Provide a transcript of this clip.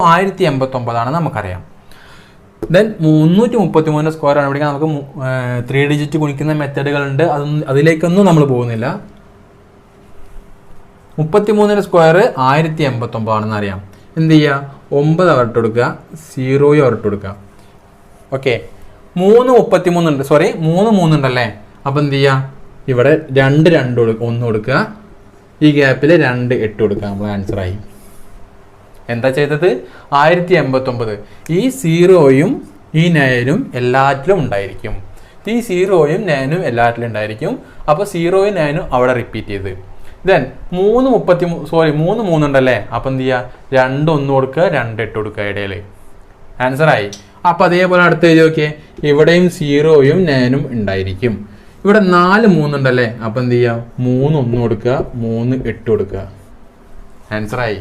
1089 നമുക്കറിയാം. Then 333 square ആണ് പഠിക്കാൻ. നമുക്ക് 3 ഡിജിറ്റ് ഗുണിക്കുന്ന മെത്തേഡുകളുണ്ട്, അതിലേക്കൊന്നും നമ്മൾ പോകുന്നില്ല. 33 സ്ക്വയർ 1089 ആണെന്ന് അറിയാം. എന്ത് ചെയ്യുക, 9 അവരിട്ട് കൊടുക്കുക, 0 അവരിട്ട് കൊടുക്കുക. ഓക്കെ, 3 ഉണ്ട്, സോറി 3 ഉണ്ടല്ലേ. അപ്പം എന്ത് ചെയ്യുക, ഇവിടെ 2 1 കൊടുക്കുക, ഈ ഗ്യാപ്പിൽ 2 8 കൊടുക്കുക. നമ്മൾ ആൻസറായി. എന്താ ചെയ്തത്, 1089. ഈ 0യും ഈ 9ഉം എല്ലാറ്റിലും ഉണ്ടായിരിക്കും. ഈ 0യും 9ഉം എല്ലാറ്റിലും ഉണ്ടായിരിക്കും. അപ്പോൾ 0യും 9ഉം അവിടെ റിപ്പീറ്റ് ചെയ്ത്. ദെൻ 3 ഉണ്ടല്ലേ. അപ്പം എന്ത് ചെയ്യുക, 2 1 കൊടുക്കുക, 2 8 കൊടുക്കുക ഇടയിൽ. ആൻസറായി. അപ്പം അതേപോലെ അടുത്ത് എഴുതി നോക്കിയേ, ഇവിടെയും 0യും 9ഉം ഉണ്ടായിരിക്കും. ഇവിടെ 4 ഉണ്ടല്ലേ. അപ്പം എന്ത് ചെയ്യുക, 3 1 കൊടുക്കുക, 3 8 കൊടുക്കുക. ആൻസറായി.